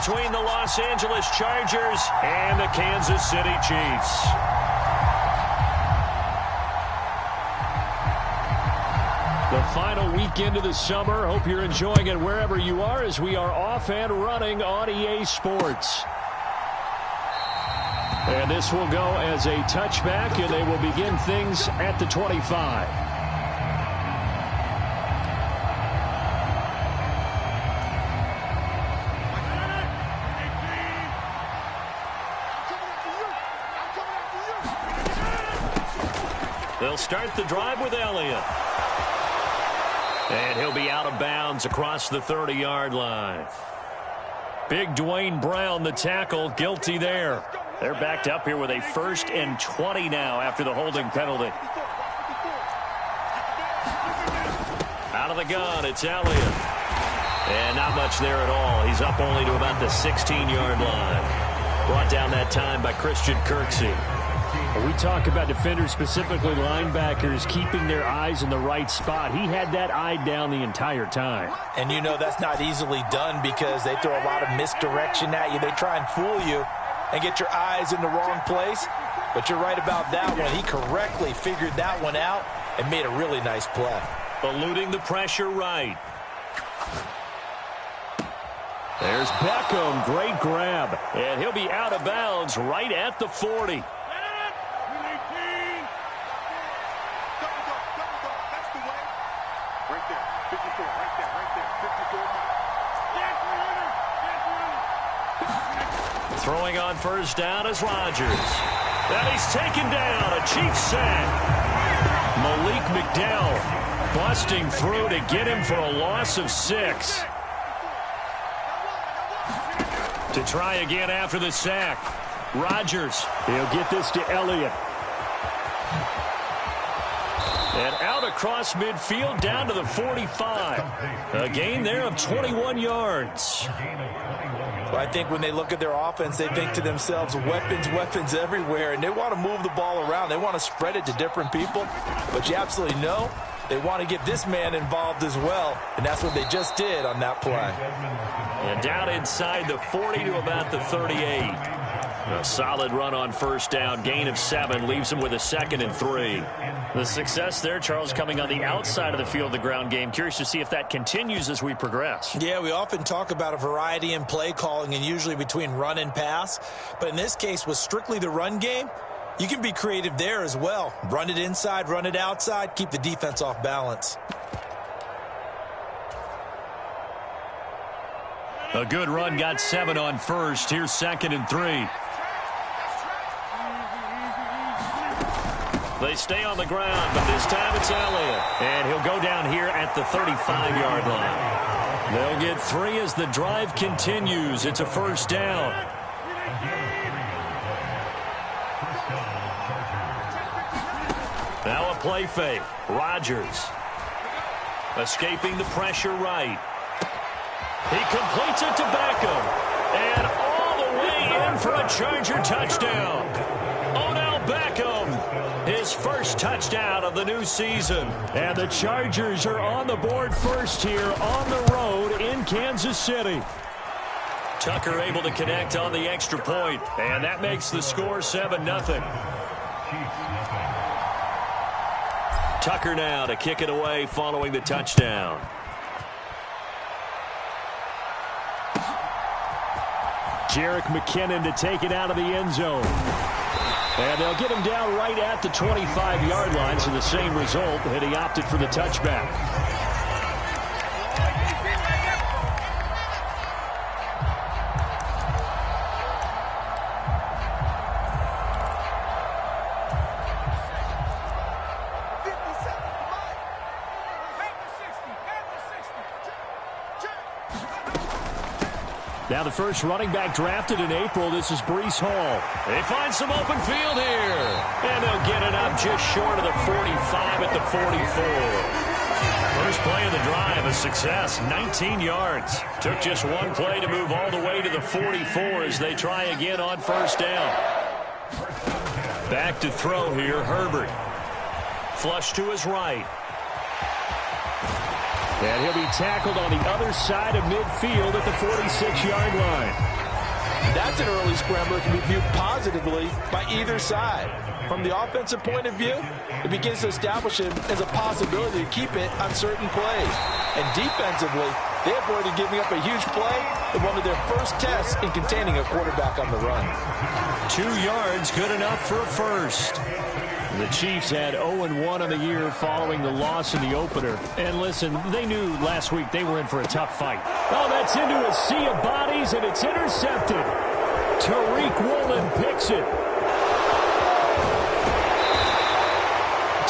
between the Los Angeles Chargers and the Kansas City Chiefs. The final weekend of the summer. Hope you're enjoying it wherever you are as we are off and running on EA Sports. And this will go as a touchback, and they will begin things at the 25. They'll start the drive with Elliott. And he'll be out of bounds across the 30-yard line. Big Dwayne Brown, the tackle, guilty there. They're backed up here with a 1st and 20 now after the holding penalty. Out of the gun, it's Elliott. And not much there at all. He's up only to about the 16-yard line. Brought down that time by Christian Kirksey. We talk about defenders, specifically linebackers, keeping their eyes in the right spot. He had that eye down the entire time. And you know that's not easily done because they throw a lot of misdirection at you. They try and fool you and get your eyes in the wrong place. But you're right about that one. He correctly figured that one out and made a really nice play. Eluding the pressure right. There's Beckham. Great grab. And he'll be out of bounds right at the 40. Throwing on first down is Rodgers. And he's taken down. A Chiefs sack. Malik McDowell busting through to get him for a loss of 6. To try again after the sack. Rodgers. He'll get this to Elliott. And out across midfield down to the 45. A gain there of 21 yards. Well, I think when they look at their offense, they think to themselves, weapons, weapons everywhere, and they want to move the ball around. They want to spread it to different people, but you absolutely know they want to get this man involved as well, and that's what they just did on that play. And down inside the 40 to about the 38. A solid run on first down. Gain of 7 leaves him with a 2nd and 3. The success there, Charles, coming on the outside of the field, the ground game. Curious to see if that continues as we progress. Yeah, we often talk about a variety in play calling and usually between run and pass. But in this case, with strictly the run game, you can be creative there as well. Run it inside, run it outside, keep the defense off balance. A good run, got 7 on first. Here's 2nd and 3. They stay on the ground, but this time it's Elliott. And he'll go down here at the 35-yard line. They'll get 3 as the drive continues. It's a first down. Now a play fake. Rodgers. Escaping the pressure right. He completes it to Beckham. And all the way in for a Charger touchdown. Odell Beckham. His first touchdown of the new season. And the Chargers are on the board first here on the road in Kansas City. Tucker able to connect on the extra point. And that makes the score 7-0. Tucker now to kick it away following the touchdown. Jerick McKinnon to take it out of the end zone. And they'll get him down right at the 25-yard line, so the same result, and he opted for the touchback. Now the first running back drafted in April. This is Breece Hall. They find some open field here. And they'll get it up just short of the 45 at the 44. First play of the drive, a success, 19 yards. Took just one play to move all the way to the 44 as they try again on first down. Back to throw here, Herbert. Flush to his right. And he'll be tackled on the other side of midfield at the 46-yard line. That's an early scrambler that can be viewed positively by either side. From the offensive point of view, it begins to establish him as a possibility to keep it on certain plays. And defensively, they avoided giving up a huge play in one of their first tests in containing a quarterback on the run. 2 yards, good enough for a first. The Chiefs had 0-1 on the year following the loss in the opener. And listen, they knew last week they were in for a tough fight. Oh, that's into a sea of bodies, and it's intercepted. Tariq Woolen picks it.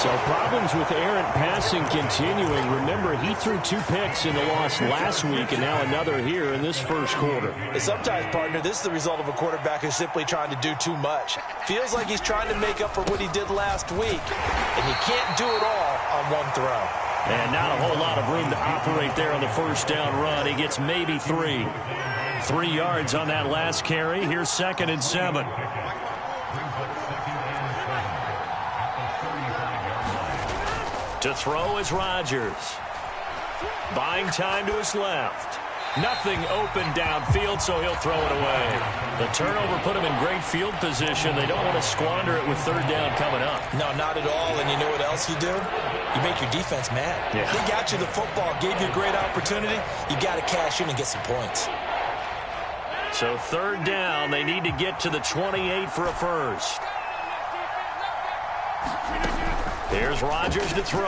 So problems with errant passing continuing. Remember, he threw 2 picks in the loss last week and now another here in this first quarter. And sometimes, partner, this is the result of a quarterback who's simply trying to do too much. Feels like he's trying to make up for what he did last week, and you can't do it all on one throw. And not a whole lot of room to operate there on the first down run. He gets maybe 3. 3 yards on that last carry. Here's 2nd and 7. To throw is Rodgers. Buying time to his left. Nothing open downfield, so he'll throw it away. The turnover put him in great field position. They don't want to squander it with 3rd down coming up. No, not at all. And you know what else you do? You make your defense mad. Yeah. They got you the football, gave you a great opportunity. You got to cash in and get some points. So 3rd down, they need to get to the 28 for a first. Here's Rodgers to throw.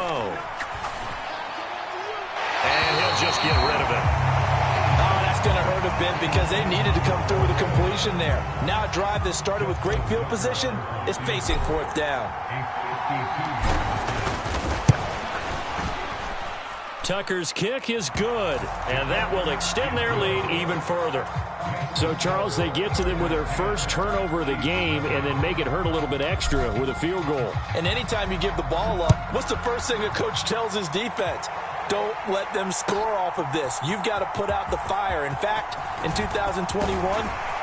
And he'll just get rid of it. Oh, that's going to hurt a bit because they needed to come through with a completion there. Now a drive that started with great field position is facing 4th down. Tucker's kick is good, and that will extend their lead even further. So, Charles, they get to them with their first turnover of the game and then make it hurt a little bit extra with a field goal. And anytime you give the ball up, what's the first thing a coach tells his defense? Don't let them score off of this. You've got to put out the fire. In fact, in 2021,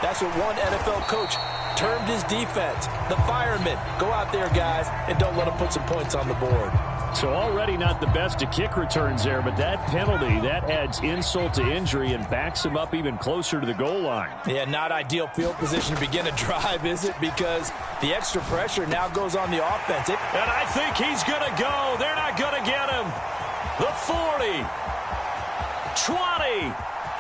that's what one NFL coach termed his defense. The firemen. Go out there, guys, and don't let them put some points on the board. So already not the best of kick returns there, but that penalty, that adds insult to injury and backs him up even closer to the goal line. Yeah, not ideal field position to begin a drive, is it? Because the extra pressure now goes on the offense. And I think he's going to go. They're not going to get him. The 40, 20,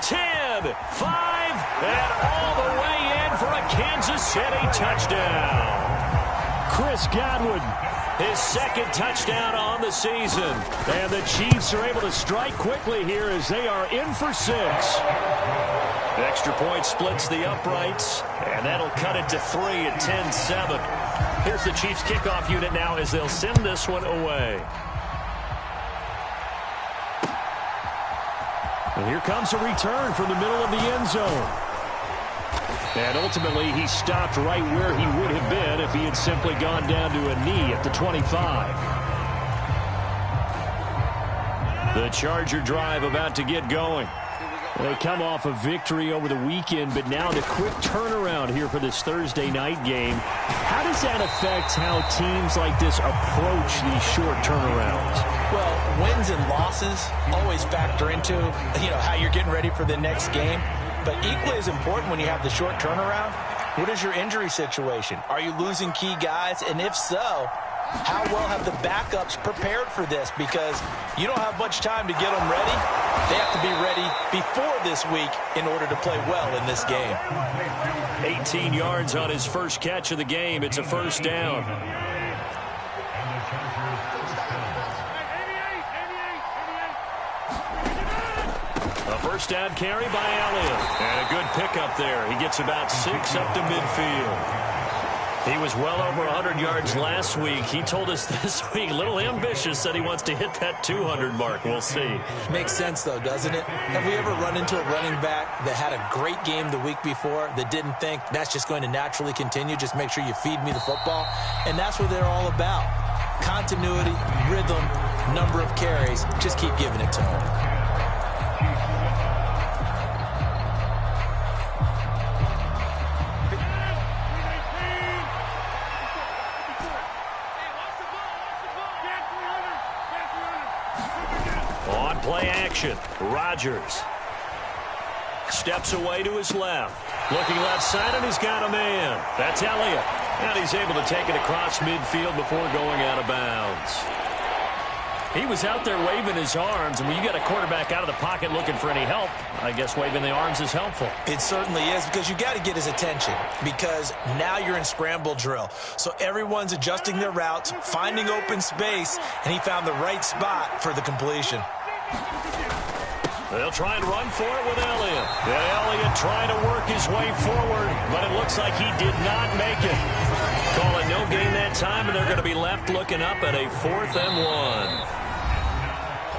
10, 5, and all the way in for a Kansas City touchdown. Chris Godwin. His 2nd touchdown on the season. And the Chiefs are able to strike quickly here as they are in for 6. The extra point splits the uprights, and that'll cut it to 3 at 10-7. Here's the Chiefs kickoff unit now as they'll send this one away. And here comes a return from the middle of the end zone. And ultimately, he stopped right where he would have been if he had simply gone down to a knee at the 25. The Charger drive about to get going. They come off a victory over the weekend, but now the quick turnaround here for this Thursday night game. How does that affect how teams like this approach these short turnarounds? Well, wins and losses always factor into, how you're getting ready for the next game. But equally as important when you have the short turnaround, what is your injury situation? Are you losing key guys? And if so, how well have the backups prepared for this? Because you don't have much time to get them ready. They have to be ready before this week in order to play well in this game. 18 yards on his first catch of the game. It's a 1st down. A 1st down carry by Elliott. And a good pickup there. He gets about 6 up to midfield. He was well over 100 yards last week. He told us this week, a little ambitious, said he wants to hit that 200 mark. We'll see. Makes sense, though, doesn't it? Have we ever run into a running back that had a great game the week before that didn't think that's just going to naturally continue? Just make sure you feed me the football. And that's what they're all about. Continuity, rhythm, number of carries. Just keep giving it to them. action. Rodgers steps away to his left. Looking left side, and he's got a man. That's Elliott. And he's able to take it across midfield before going out of bounds. He was out there waving his arms, and when you get a quarterback out of the pocket looking for any help, I guess waving the arms is helpful. It certainly is, because you got to get his attention, because now you're in scramble drill. So everyone's adjusting their routes, finding open space, and he found the right spot for the completion. They'll try and run for it with Elliott. And Elliott trying to work his way forward, but it looks like he did not make it. Call it no gain that time, and they're going to be left looking up at a 4th and 1.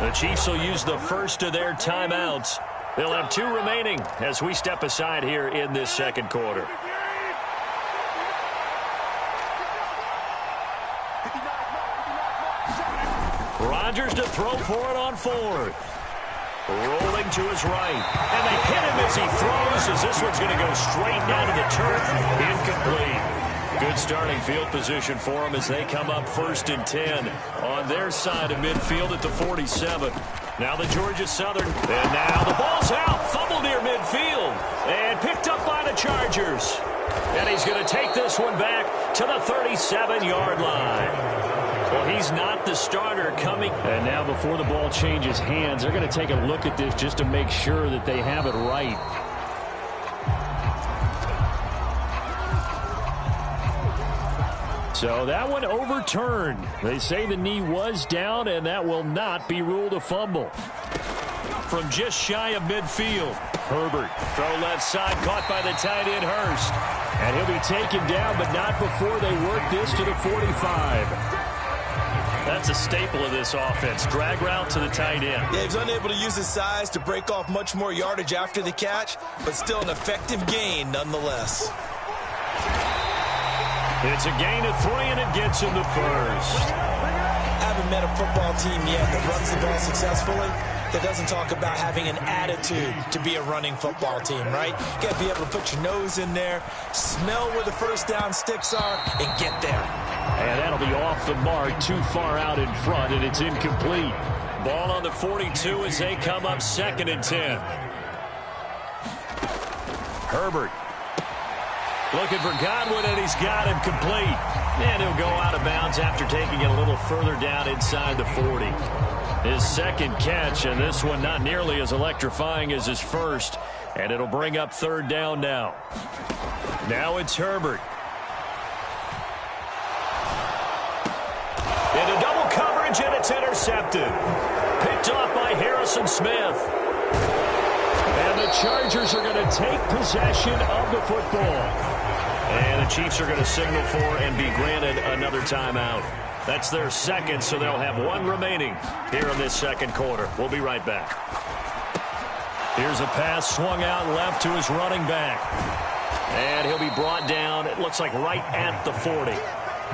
The Chiefs will use the first of their timeouts. They'll have 2 remaining as we step aside here in this second quarter. Rodgers to throw for it on 4th. Rolling to his right. And they hit him as he throws, as this one's going to go straight down to the turf. Incomplete. Good starting field position for them as they come up 1st and 10 on their side of midfield at the 47. Now the Georgia Southern. And now the ball's out. Fumble near midfield. And picked up by the Chargers. And he's going to take this one back to the 37-yard line. Well, he's not the starter coming. And now before the ball changes hands, they're going to take a look at this just to make sure that they have it right. So that one overturned. They say the knee was down, and that will not be ruled a fumble. From just shy of midfield, Herbert. Throw left side, caught by the tight end, Hurst. And he'll be taken down, but not before they work this to the 45. That's a staple of this offense. Drag route to the tight end. Yeah, he's unable to use his size to break off much more yardage after the catch, but still an effective gain nonetheless. It's a gain of 3, and it gets him to first. I haven't met a football team yet that runs the ball successfully that doesn't talk about having an attitude to be a running football team, right? You got to be able to put your nose in there, smell where the first down sticks are, and get there. And that'll be off the mark, too far out in front, and it's incomplete. Ball on the 42 as they come up 2nd and 10. Herbert. Looking for Godwin, and he's got him complete. And he'll go out of bounds after taking it a little further down inside the 40. His second catch, and this one not nearly as electrifying as his first. And it'll bring up 3rd down now. Now it's Herbert. Into double coverage, and it's intercepted. Picked off by Harrison Smith. And the Chargers are going to take possession of the football. And the Chiefs are going to signal for and be granted another timeout. That's their second, so they'll have 1 remaining here in this second quarter. We'll be right back. Here's a pass swung out left to his running back. And he'll be brought down, it looks like right at the 40.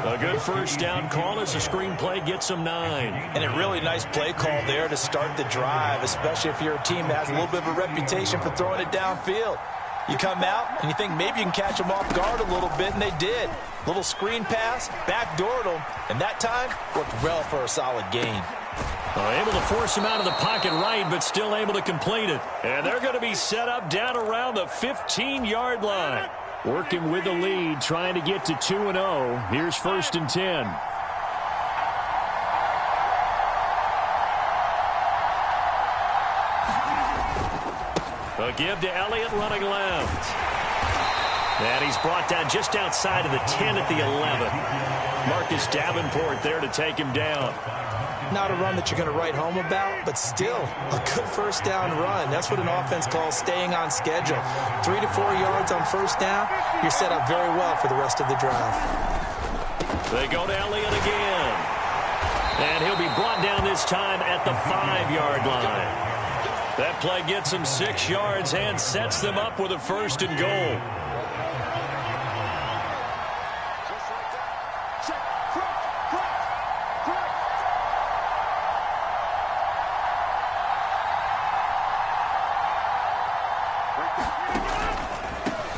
A good first down call as the screenplay gets him 9. And a really nice play call there to start the drive, especially if you're a team that has a little bit of a reputation for throwing it downfield. You come out and you think maybe you can catch them off guard a little bit, and they did. Little screen pass, backdoored them, and that time worked well for a solid gain. Able to force him out of the pocket right, but still able to complete it. And they're going to be set up down around the 15-yard line. Working with the lead, trying to get to 2-0. Here's 1st and 10. A give to Elliott running left. And he's brought down just outside of the 10 at the 11. Marcus Davenport there to take him down. Not a run that you're going to write home about, but still a good first down run. That's what an offense calls staying on schedule. 3 to 4 yards on first down, you're set up very well for the rest of the drive. They go to Elliott again. And he'll be brought down this time at the 5-yard line. That play gets him 6 yards and sets them up with a 1st and goal.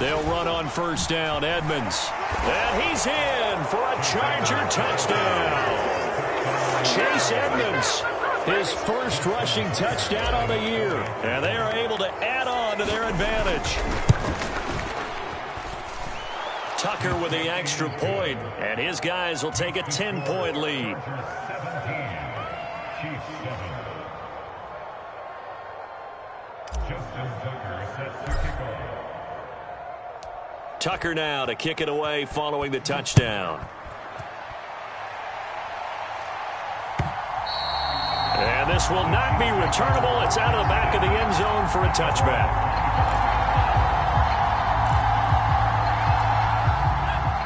They'll run on first down, Edmonds. And he's in for a Charger touchdown. Chase Edmonds His first rushing touchdown on the year. And they are able to add on to their advantage. Tucker with the extra point, and his guys will take a 10-point lead. Tucker now to kick it away following the touchdown. And this will not be returnable. It's out of the back of the end zone for a touchback.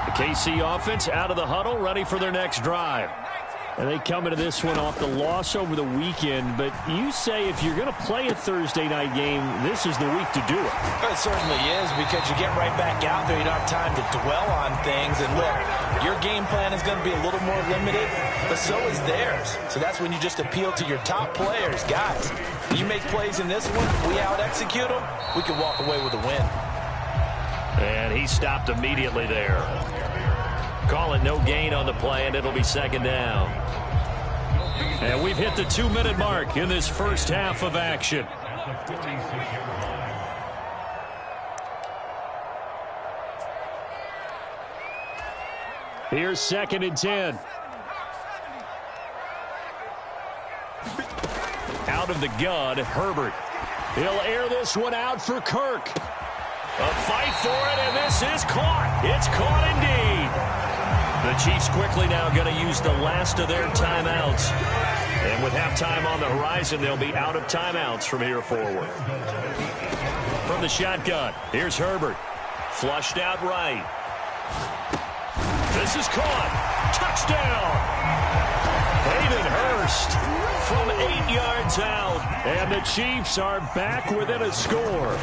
The KC offense out of the huddle, ready for their next drive. And they come into this one off the loss over the weekend. But you say if you're going to play a Thursday night game, this is the week to do it. It certainly is, because you get right back out there. You don't have time to dwell on things. And look, your game plan is going to be a little more limited, but so is theirs. So that's when you just appeal to your top players. Guys, you make plays in this one, we out-execute them, we can walk away with a win. And he stopped immediately there. Call it no gain on the play, and it'll be second down. And we've hit the 2-minute mark in this first half of action. Here's 2nd and 10. Out of the gun, Herbert. He'll air this one out for Kirk. A fight for it, and this is caught. It's caught indeed. The Chiefs quickly now going to use the last of their timeouts. And with halftime on the horizon, they'll be out of timeouts from here forward. From the shotgun, here's Herbert. Flushed out right. This is caught. Touchdown. Hayden Hurst from 8 yards out. And the Chiefs are back within a score.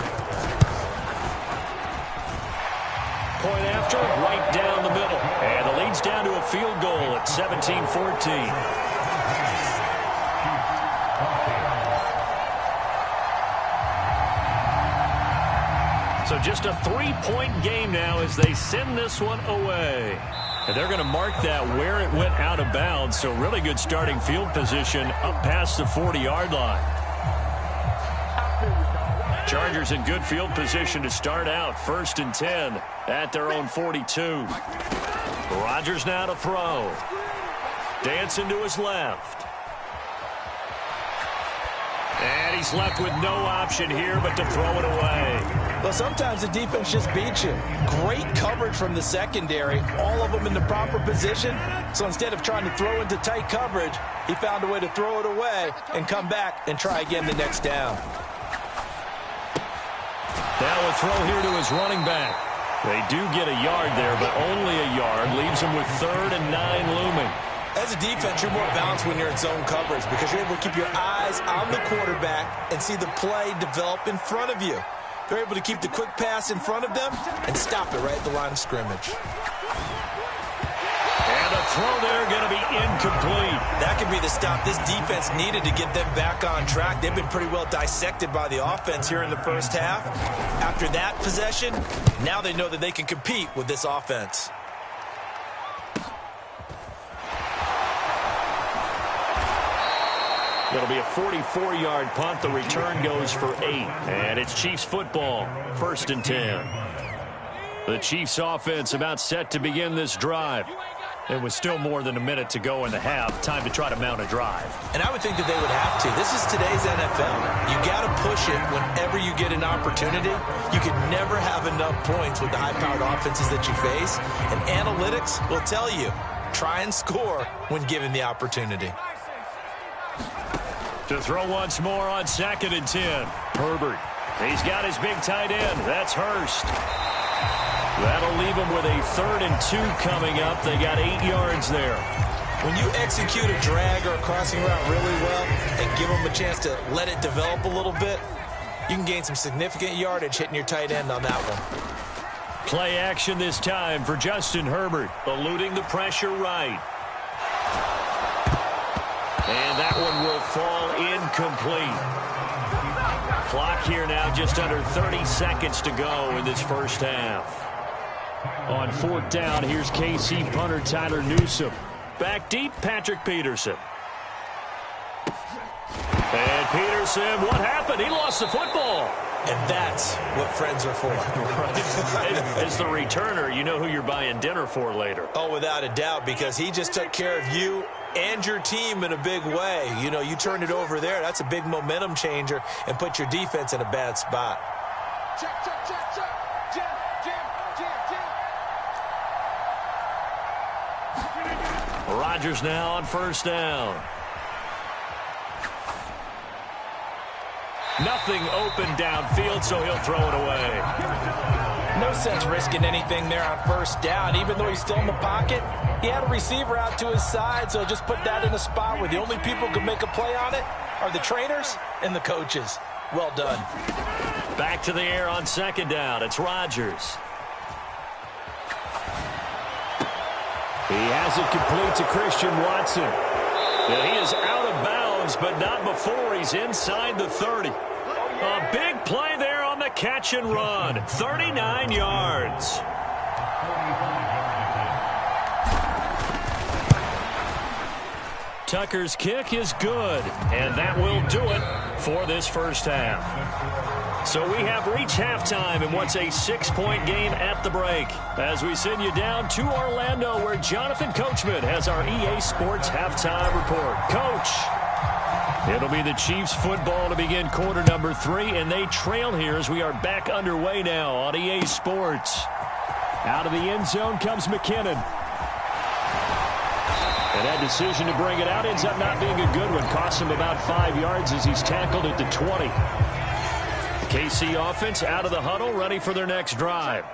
Point after, right down the middle. And the lead's down to a field goal at 17-14. So just a 3-point game now as they send this one away. And they're going to mark that where it went out of bounds. So really good starting field position up past the 40-yard line. Chargers in good field position to start out. 1st and 10 at their own 42. Rodgers now to throw. Dancing to his left. And he's left with no option here but to throw it away. Well, sometimes the defense just beats you. Great coverage from the secondary. All of them in the proper position. So instead of trying to throw into tight coverage, he found a way to throw it away and come back and try again the next down. Now a throw here to his running back. They do get a yard there, but only a yard. Leaves them with 3rd and 9 looming. As a defense, you're more balanced when you're in zone coverage because you're able to keep your eyes on the quarterback and see the play develop in front of you. They're able to keep the quick pass in front of them and stop it right at the line of scrimmage. And a throw there going to be incomplete. That could be the stop this defense needed to get them back on track. They've been pretty well dissected by the offense here in the first half. After that possession, now they know that they can compete with this offense. It'll be a 44-yard punt. The return goes for 8. And it's Chiefs football. 1st and 10. The Chiefs offense about set to begin this drive. It was still more than a minute to go in the half. Time to try to mount a drive. And I would think that they would have to. This is today's NFL. You got to push it whenever you get an opportunity. You can never have enough points with the high-powered offenses that you face. And analytics will tell you, try and score when given the opportunity. To throw once more on 2nd and 10. Herbert. He's got his big tight end. That's Hurst. That'll leave them with a 3rd and 2 coming up. They got 8 yards there. When you execute a drag or a crossing route really well and give them a chance to let it develop a little bit, you can gain some significant yardage hitting your tight end on that one. Play action this time for Justin Herbert. Eluding the pressure right. And that one will fall incomplete. Clock here now just under 30 seconds to go in this first half. On 4th down, here's KC punter Tyler Newsome. Back deep, Patrick Peterson. And Peterson, what happened? He lost the football. And that's what friends are for. Right. As the returner, you know who you're buying dinner for later. Oh, without a doubt, because he just took care of you and your team in a big way. You know, you turned it over there. That's a big momentum changer and put your defense in a bad spot. Check, check, check, check. Rodgers now on first down. Nothing open downfield, so he'll throw it away. No sense risking anything there on first down. Even though he's still in the pocket, he had a receiver out to his side, so just put that in a spot where the only people who can make a play on it are the trainers and the coaches. Well done. Back to the air on second down. It's Rodgers. He has it complete to Christian Watson. And he is out of bounds, but not before he's inside the 30. A big play there on the catch and run. 39 yards. Tucker's kick is good, and that will do it for this first half. So we have reached halftime in what's a 6-point game at the break. As we send you down to Orlando, where Jonathan Coachman has our EA Sports halftime report. Coach. It'll be the Chiefs football to begin quarter number 3, and they trail here as we are back underway now on EA Sports. Out of the end zone comes McKinnon. And that decision to bring it out ends up not being a good one. Costs him about 5 yards as he's tackled at the 20. KC offense out of the huddle, ready for their next drive.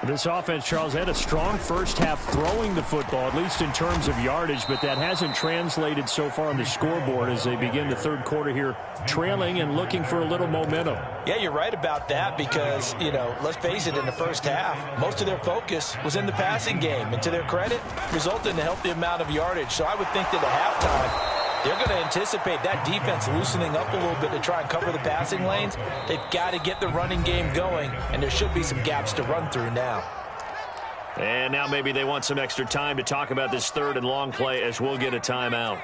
This offense, Charles, had a strong first half throwing the football, at least in terms of yardage, but that hasn't translated so far on the scoreboard as they begin the third quarter here, trailing and looking for a little momentum. Yeah, you're right about that because, you know, let's face it, in the first half, most of their focus was in the passing game. And to their credit, resulted in a healthy amount of yardage. So I would think that at halftime, they're going to anticipate that defense loosening up a little bit to try and cover the passing lanes. They've got to get the running game going, and there should be some gaps to run through now. And now maybe they want some extra time to talk about this third and long play as we'll get a timeout.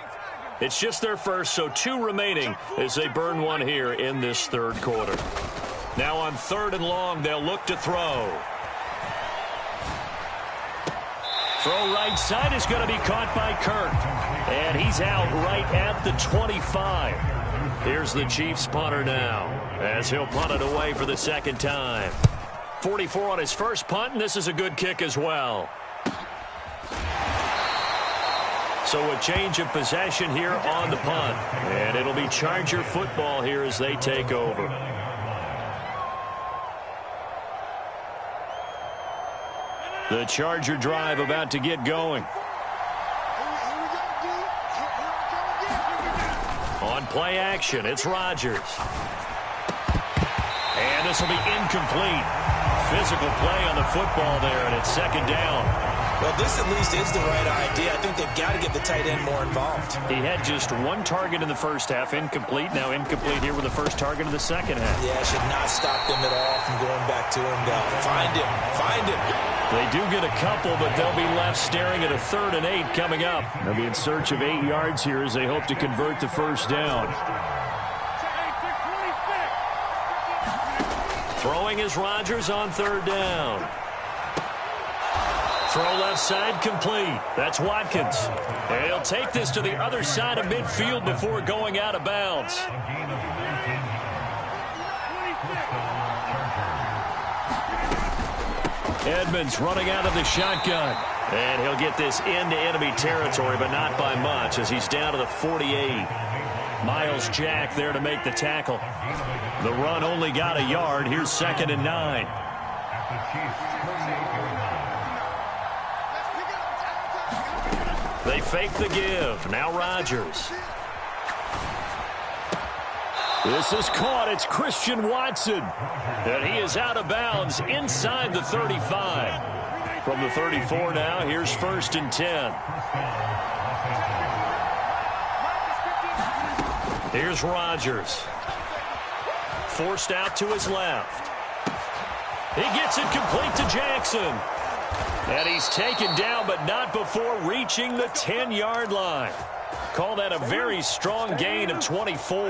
It's just their first, so 2 remaining as they burn one here in this third quarter. Now on third and long, they'll look to throw. Throw right side is going to be caught by Kirk. And he's out right at the 25. Here's the Chiefs punter now as he'll punt it away for the second time. 44 on his first punt, and this is a good kick as well. So a change of possession here on the punt. And it'll be Charger football here as they take over. The Charger drive about to get going. On play action, it's Rodgers. And this will be incomplete. Physical play on the football there, and it's second down. Well, this at least is the right idea. I think they've got to get the tight end more involved. He had just 1 target in the first half, incomplete. Now incomplete here with the first target of the second half. Yeah, should not stop them at all from going back to him. Find him. Find him. They do get a couple, but they'll be left staring at a 3rd and 8 coming up. They'll be in search of 8 yards here as they hope to convert the first down. Throwing is Rodgers on 3rd down. Throw left side complete. That's Watkins. And he'll take this to the other side of midfield before going out of bounds. Edmonds running out of the shotgun. And he'll get this into enemy territory, but not by much as he's down to the 48. Miles Jack there to make the tackle. The run only got a yard. Here's 2nd and 9. They fake the give. Now Rodgers. This is caught. It's Christian Watson. And he is out of bounds inside the 35. From the 34 now, here's 1st and 10. Here's Rodgers. Forced out to his left. He gets it complete to Jackson. And he's taken down, but not before reaching the 10-yard line. Call that a very strong gain of 24.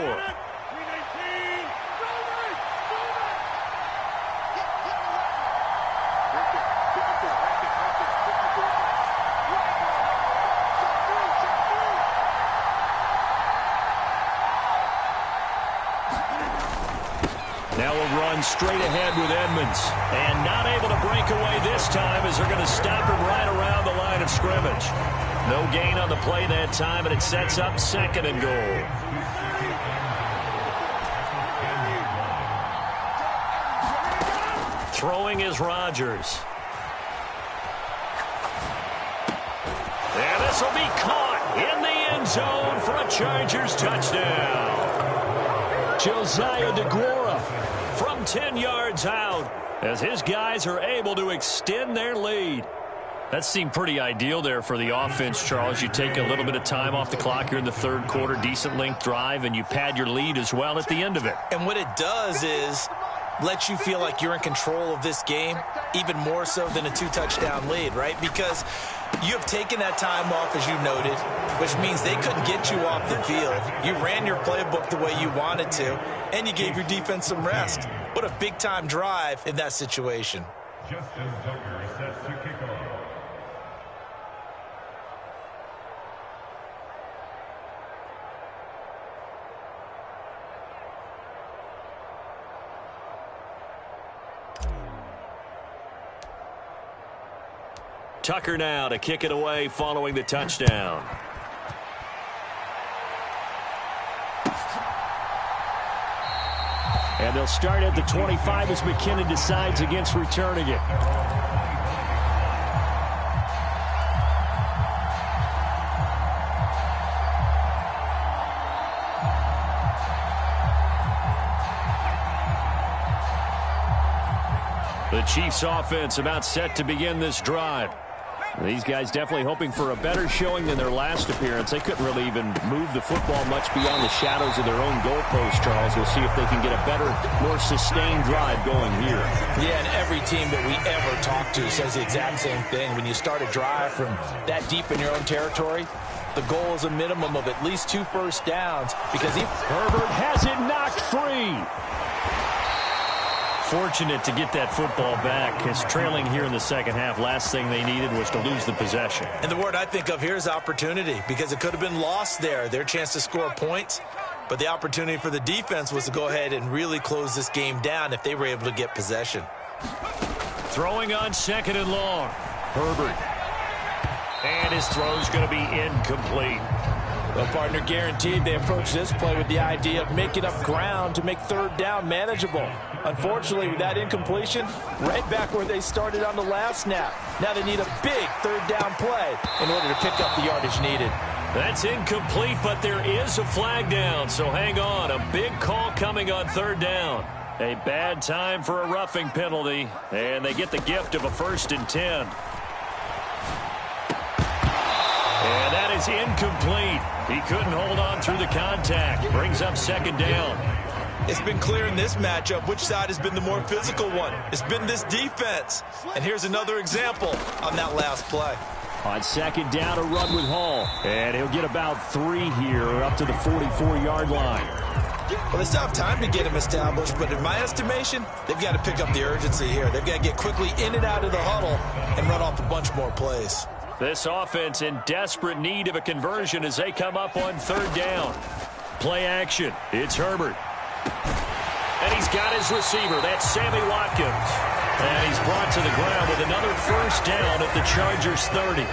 Now we'll run straight ahead with Edmonds. And not able to break away this time as they're going to stop him right around the line of scrimmage. No gain on the play that time, and it sets up 2nd and goal. Throwing is Rodgers. And this will be caught in the end zone for a Chargers touchdown. Josiah DeGuara from 10 yards out as his guys are able to extend their lead. That seemed pretty ideal there for the offense, Charles. You take a little bit of time off the clock here in the 3rd quarter, decent length drive, and you pad your lead as well at the end of it. And what it does is let you feel like you're in control of this game, even more so than a 2-touchdown lead, right? Because you have taken that time off, as you noted, which means they couldn't get you off the field. You ran your playbook the way you wanted to, and you gave your defense some rest. What a big-time drive in that situation. Justin Tucker sets to kick off. Tucker now to kick it away following the touchdown. And they'll start at the 25 as McKinnon decides against returning it. The Chiefs offense about set to begin this drive. These guys definitely hoping for a better showing than their last appearance. They couldn't really even move the football much beyond the shadows of their own goalpost, Charles. We'll see if they can get a better, more sustained drive going here. Yeah, and every team that we ever talk to says the exact same thing. When you start a drive from that deep in your own territory, the goal is a minimum of at least 2 first downs because Herbert has it knocked free. Fortunate to get that football back. It's trailing here in the second half. Last thing they needed was to lose the possession. And the word I think of here is opportunity, because it could have been lost there. Their chance to score points, but the opportunity for the defense was to go ahead and really close this game down if they were able to get possession. Throwing on 2nd and long. Herbert. And his throw's going to be incomplete. Well, partner, guaranteed they approach this play with the idea of making up ground to make 3rd down manageable. Unfortunately, with that incompletion, right back where they started on the last snap. Now they need a big 3rd down play in order to pick up the yardage needed. That's incomplete, but there is a flag down, so hang on. A big call coming on 3rd down. A bad time for a roughing penalty, and they get the gift of a 1st and 10. And that is incomplete. He couldn't hold on through the contact. Brings up 2nd down. It's been clear in this matchup which side has been the more physical one. It's been this defense. And here's another example on that last play. On 2nd down, a run with Hall. And he'll get about 3 here up to the 44-yard line. Well, they still have time to get him established, but in my estimation, they've got to pick up the urgency here. They've got to get quickly in and out of the huddle and run off a bunch more plays. This offense in desperate need of a conversion as they come up on 3rd down. Play action. It's Herbert. And he's got his receiver. That's Sammy Watkins. And he's brought to the ground with another 1st down at the Chargers 30.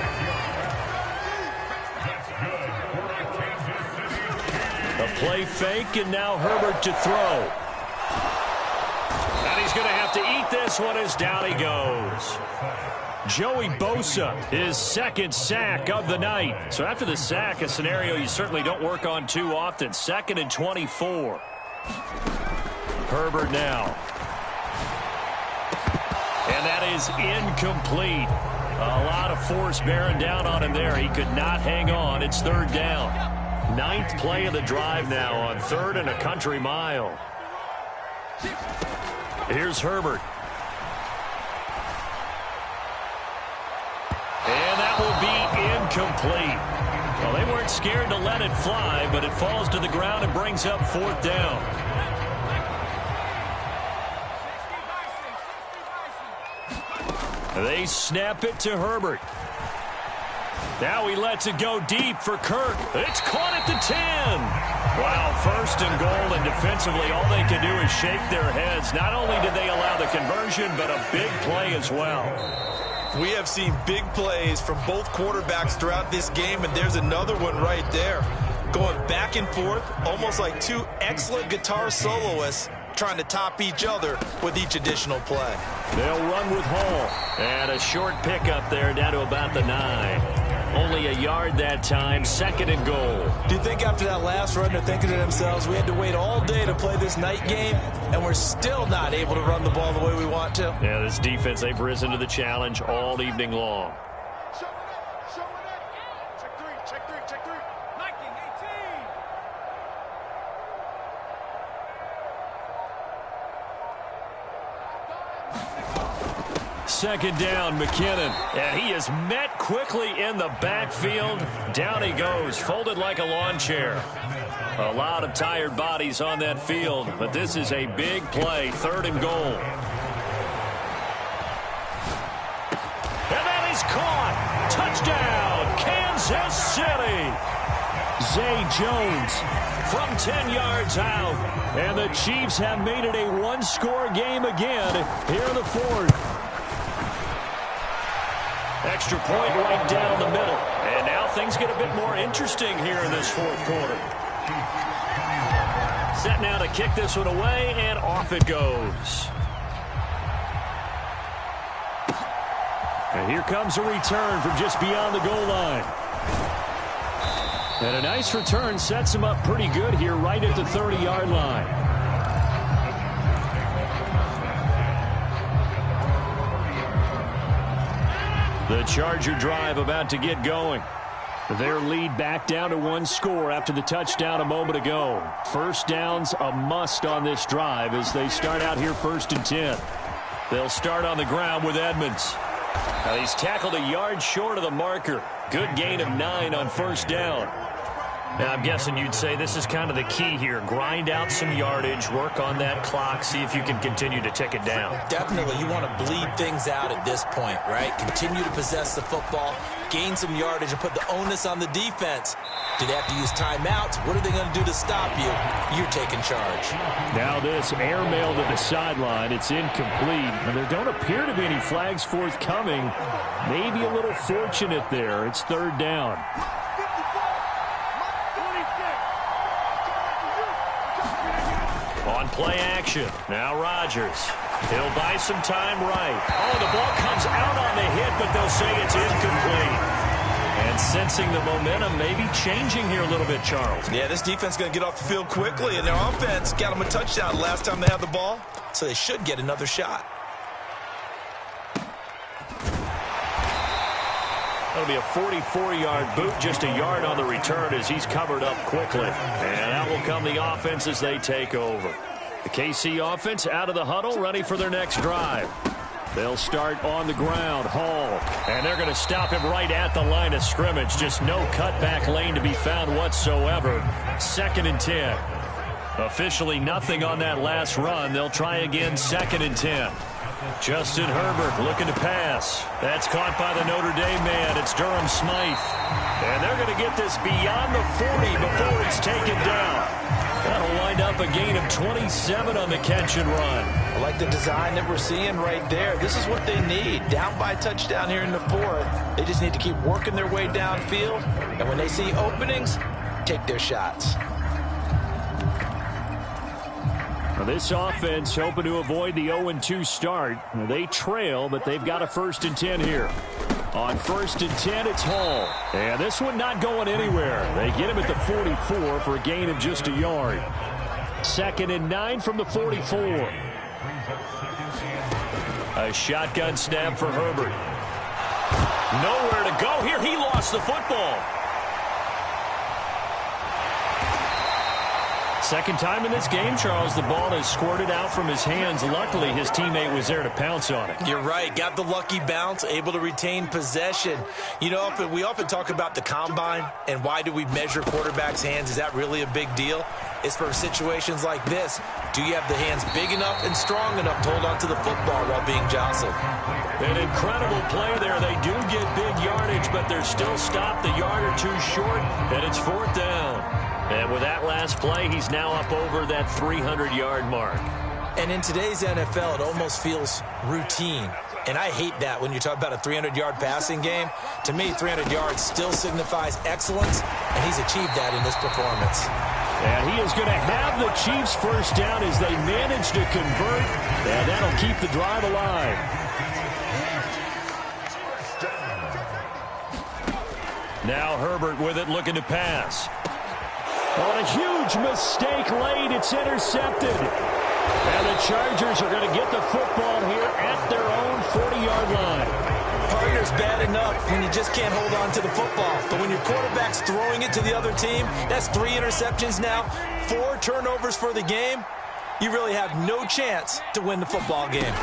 A play fake, and now Herbert to throw. And he's going to have to eat this one as down he goes. Joey Bosa, his 2nd sack of the night. So after the sack, a scenario you certainly don't work on too often. 2nd and 24. Herbert now. And that is incomplete. A lot of force bearing down on him there. He could not hang on. It's 3rd down. 9th play of the drive now on 3rd and a country mile. Here's Herbert. And that will be incomplete. Well, they weren't scared to let it fly, but it falls to the ground and brings up 4th down. They snap it to Herbert. Now he lets it go deep for Kirk. It's caught at the 10. Wow, 1st and goal, and defensively all they can do is shake their heads. Not only did they allow the conversion, but a big play as well. We have seen big plays from both quarterbacks throughout this game, and there's another one right there. Going back and forth, almost like two excellent guitar soloists trying to top each other with each additional play. They'll run with Hall. And a short pickup there down to about the 9. Only a yard that time, 2nd and goal. Do you think after that last run they're thinking to themselves, we had to wait all day to play this night game, and we're still not able to run the ball the way we want to? Yeah, this defense, they've risen to the challenge all evening long. Check three. Nike 18. 2nd down, McKinnon. And he is met quickly in the backfield. Down he goes, folded like a lawn chair. A lot of tired bodies on that field, but this is a big play, 3rd and goal. And that is caught. Touchdown, Kansas City. Zay Jones from 10 yards out. And the Chiefs have made it a one-score game again here in the 4th. Extra point right down the middle. And now things get a bit more interesting here in this 4th quarter. Set now to kick this one away, and off it goes. And here comes a return from just beyond the goal line. And a nice return sets him up pretty good here right at the 30-yard line. The Charger drive about to get going. Their lead back down to 1 score after the touchdown a moment ago. 1st down's a must on this drive as they start out here 1st and 10. They'll start on the ground with Edmonds. Now he's tackled a yard short of the marker. Good gain of 9 on 1st down. Now, I'm guessing you'd say this is kind of the key here. Grind out some yardage, work on that clock, see if you can continue to tick it down. Definitely. You want to bleed things out at this point, right? Continue to possess the football, gain some yardage, and put the onus on the defense. Do they have to use timeouts? What are they going to do to stop you? You're taking charge. Now this airmail to the sideline. It's incomplete. And there don't appear to be any flags forthcoming. Maybe a little fortunate there. It's 3rd down. On play action. Now Rodgers. He'll buy some time right. Oh, the ball comes out on the hit, but they'll say it's incomplete. And sensing the momentum maybe changing here a little bit, Charles. Yeah, this defense is going to get off the field quickly, and their offense got them a touchdown last time they had the ball, so they should get another shot. That'll be a 44-yard boot, just a yard on the return as he's covered up quickly. And out will come the offense as they take over. The KC offense out of the huddle, ready for their next drive. They'll start on the ground. Hall. And they're going to stop him right at the line of scrimmage. Just no cutback lane to be found whatsoever. 2nd and 10. Officially nothing on that last run. They'll try again 2nd and 10. Justin Herbert looking to pass. That's caught by the Notre Dame man. It's Durham Smythe. And they're going to get this beyond the 40 before it's taken down. That'll wind up a gain of 27 on the catch and run. I like the design that we're seeing right there. This is what they need. Down by a touchdown here in the 4th. They just need to keep working their way downfield. And when they see openings, take their shots. Now this offense hoping to avoid the 0-2 start. They trail, but they've got a 1st and 10 here. On 1st and 10, it's Hall. And this one not going anywhere. They get him at the 44 for a gain of just a yard. 2nd and 9 from the 44. A shotgun snap for Herbert. Nowhere to go here. He lost the football. Second time in this game, Charles, the ball has squirted out from his hands. Luckily, his teammate was there to pounce on it. You're right. Got the lucky bounce, able to retain possession. You know, we often talk about the combine and why do we measure quarterbacks' hands. Is that really a big deal? It's for situations like this. Do you have the hands big enough and strong enough to hold onto the football while being jostled? An incredible play there. They do get big yardage, but they're still stopped a yard or two short, and it's 4th down. And with that last play, he's now up over that 300-yard mark. And in today's NFL, it almost feels routine. And I hate that when you talk about a 300-yard passing game. To me, 300 yards still signifies excellence, and he's achieved that in this performance. And he is going to have the Chiefs first down as they manage to convert, and that'll keep the drive alive. Now Herbert with it, looking to pass. On a huge mistake late, it's intercepted. And the Chargers are going to get the football here at their own 40-yard line. Partner's bad enough when you just can't hold on to the football. But when your quarterback's throwing it to the other team, that's 3 interceptions now, 4 turnovers for the game. You really have no chance to win the football game.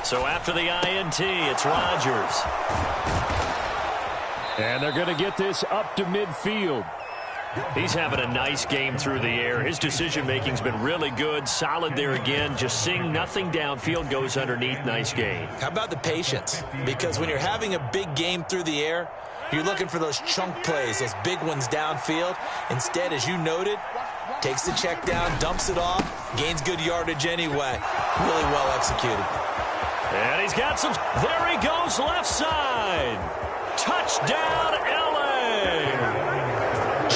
So after the INT, it's Rodgers. And they're going to get this up to midfield. He's having a nice game through the air. His decision-making's been really good. Solid there again. Just seeing nothing downfield, goes underneath. Nice game. How about the patience? Because when you're having a big game through the air, you're looking for those chunk plays, those big ones downfield. Instead, as you noted, takes the check down, dumps it off, gains good yardage anyway. Really well executed. And he's got some. There he goes, left side. Touchdown, L.A.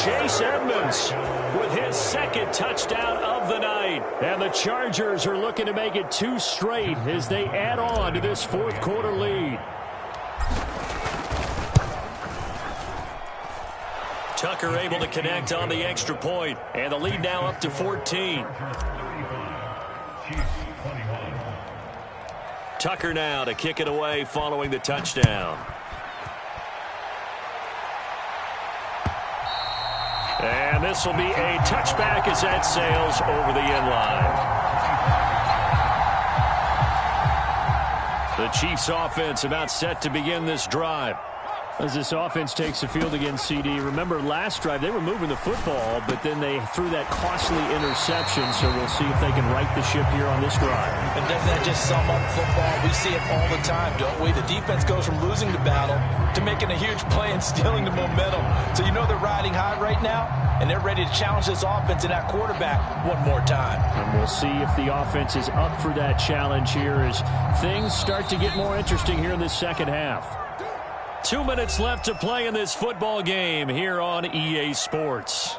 Chase Edmonds with his 2nd touchdown of the night. And the Chargers are looking to make it 2 straight as they add on to this 4th quarter lead. Tucker able to connect on the extra point, and the lead now up to 14. Tucker now to kick it away following the touchdown. And this will be a touchback as that sails over the end line. The Chiefs offense about set to begin this drive. As this offense takes the field against CD, remember last drive they were moving the football, but then they threw that costly interception, so we'll see if they can right the ship here on this drive. And doesn't that just sum up football? We see it all the time, don't we? The defense goes from losing the battle to making a huge play and stealing the momentum. So you know they're riding high right now, and they're ready to challenge this offense and that quarterback one more time. And we'll see if the offense is up for that challenge here as things start to get more interesting here in this second half. 2 minutes left to play in this football game here on EA Sports.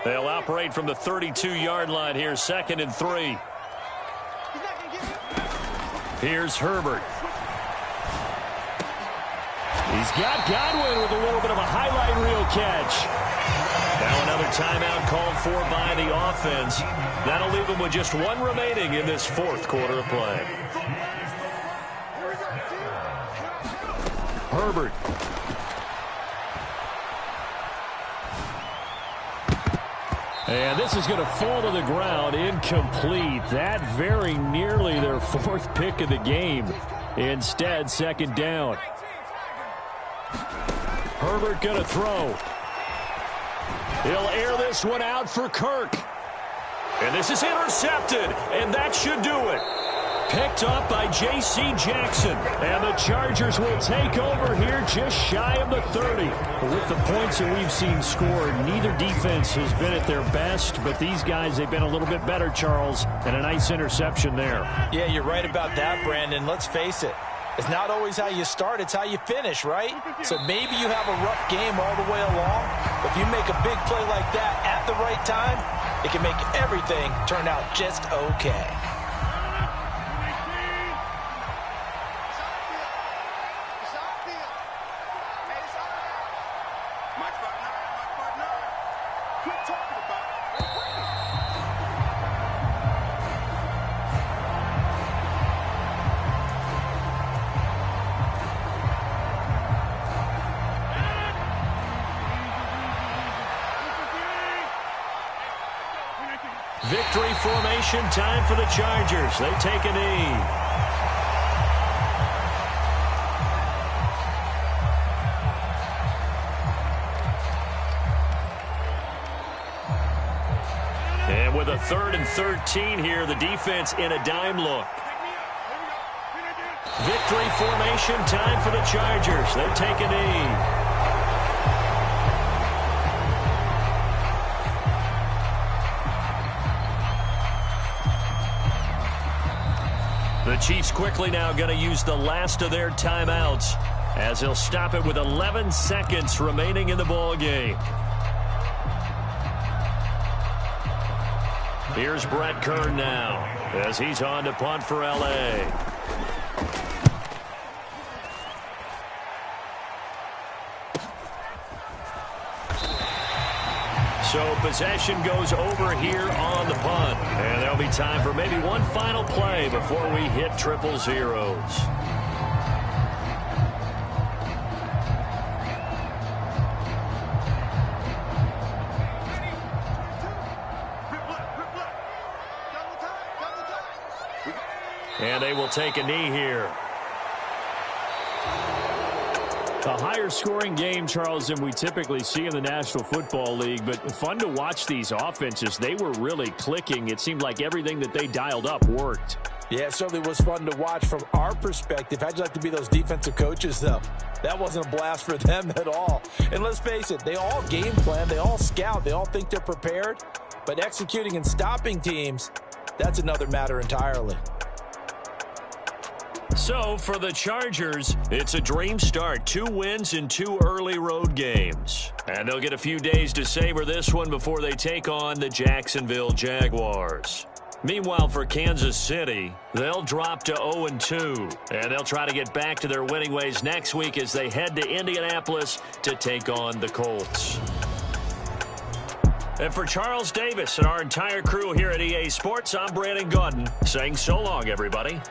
They'll operate from the 32-yard line here, 2nd and 3. Here's Herbert. He's got Godwin with a little bit of a highlight reel catch. Now another timeout called for by the offense. That'll leave them with just 1 remaining in this 4th quarter of play. Herbert. And this is going to fall to the ground, incomplete. That very nearly their 4th pick of the game. Instead, 2nd down. Herbert going to throw. He'll air this one out for Kirk. And this is intercepted, and that should do it. Picked up by J.C. Jackson. And the Chargers will take over here just shy of the 30. With the points that we've seen scored, neither defense has been at their best, but these guys, they've been a little bit better, Charles, and a nice interception there. Yeah, you're right about that, Brandon. Let's face it. It's not always how you start, it's how you finish, right? So maybe you have a rough game all the way along, but if you make a big play like that at the right time, it can make everything turn out just okay. Victory formation time for the Chargers. They take a knee. And with a 3rd and 13 here, the defense in a dime look. Victory formation time for the Chargers. They take a knee. The Chiefs quickly now going to use the last of their timeouts as they'll stop it with 11 seconds remaining in the ball game. Here's Brett Kern now as he's on to punt for L.A. So possession goes over here on the punt. And there'll be time for maybe one final play before we hit 000. And they will take a knee here. A higher-scoring game, Charles, than we typically see in the National Football League, but fun to watch these offenses. They were really clicking. It seemed like everything that they dialed up worked. Yeah, it certainly was fun to watch from our perspective. How'd you like to be those defensive coaches, though? That wasn't a blast for them at all. And let's face it, they all game plan, they all scout, they all think they're prepared, but executing and stopping teams, that's another matter entirely. So, for the Chargers, it's a dream start. 2 wins in 2 early road games. And they'll get a few days to savor this one before they take on the Jacksonville Jaguars. Meanwhile, for Kansas City, they'll drop to 0-2. And they'll try to get back to their winning ways next week as they head to Indianapolis to take on the Colts. And for Charles Davis and our entire crew here at EA Sports, I'm Brandon Gaudin saying so long, everybody.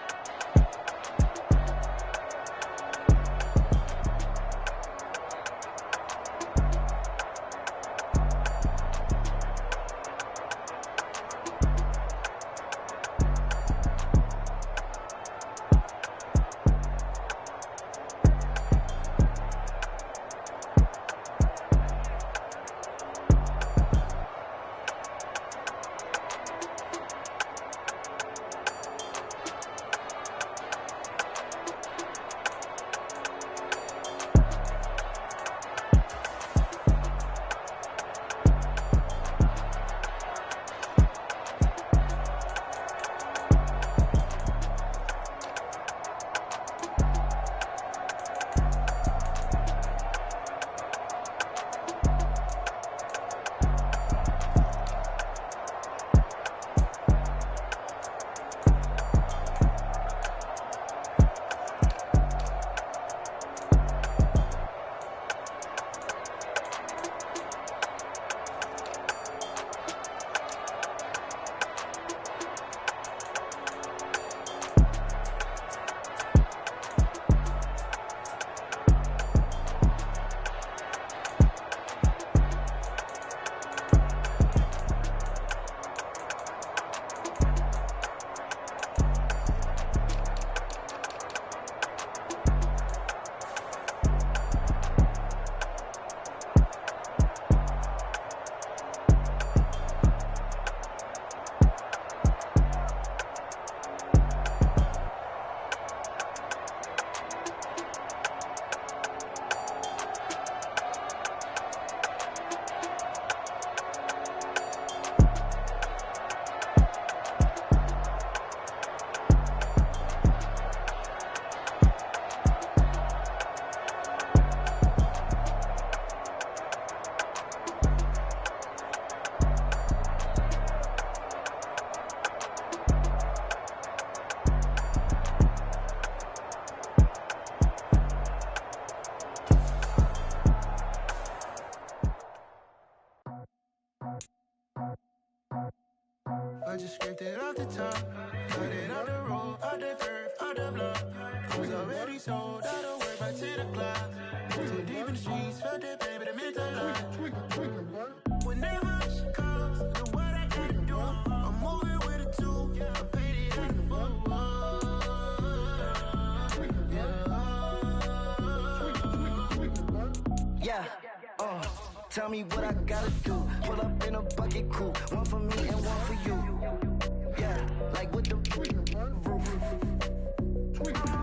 I just scraped it off the top, got it out the road, out the curve, out the block. I was already sold, out of work by 10 o'clock. Too deep in the streets, felt that pain, but it meant a lot. When that rush comes, then what I gotta do, I'm Tell me what I gotta do. Pull up in a bucket crew. One for me and one for you. Yeah, like with the roof.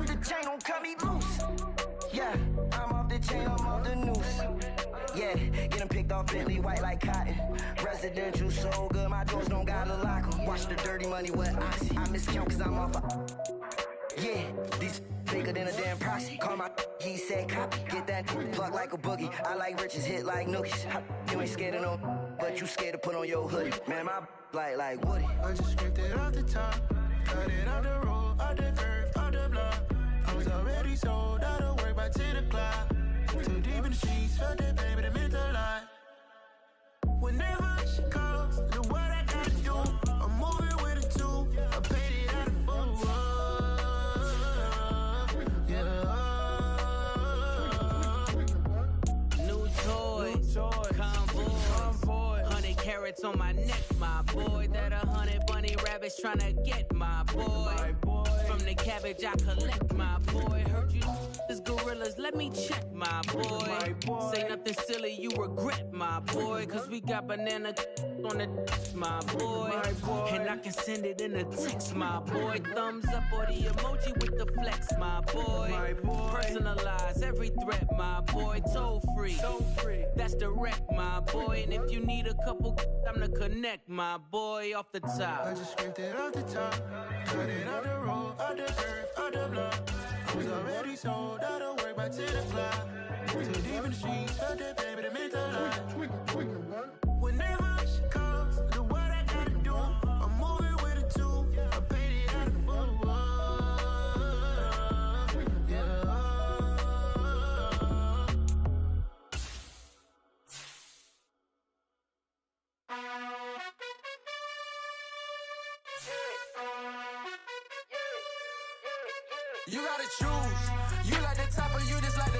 The chain don't cut me loose. Yeah, I'm off the chain, I'm off the noose. Yeah, getting picked off Bentley, white like cotton. Residential so good, my doors don't gotta lock 'em. Watch the dirty money with Oxy. I miscount cause I'm off yeah, these bigger than a damn proxy. Call my he said copy. Get that plug like a boogie. I like riches, hit like nookies. You ain't scared of no, but you scared to put on your hoodie. Man, my like Woody. I just scraped it off the top. Cut it off the road, off the curve, off the block. I was already sold out of work by 10 o'clock. Too deep in the streets, felt that baby, that meant a lot. Whenever she calls, the what I gotta do, I'm moving with a two. I paid it out of full. Yeah. New toys, convoy, 100 carats on my neck, my boy. That 100 bunny rabbits tryna get my boy. From the cabbage I collect, my boy. Heard you this gorillas, let me check, my boy. Say nothing silly, you regret, my boy. Cause we got banana on the my boy. And I can send it in a text, my boy. Thumbs up or the emoji with the flex, my boy. Personalize every threat, my boy. Toll free, that's direct, my boy. And if you need a couple, I'm the connect, my boy. Off the top, I just scraped it off the top. Cut it off the road, off the curve, off the block. I was already sold out of work by 10 o'clock. Too deep in the streets, felt that baby, that meant a lot. Whenever she calls, the what I gotta do, I'm moving with a two. I paid it out of full. Yeah. You gotta choose. You like the top or you just like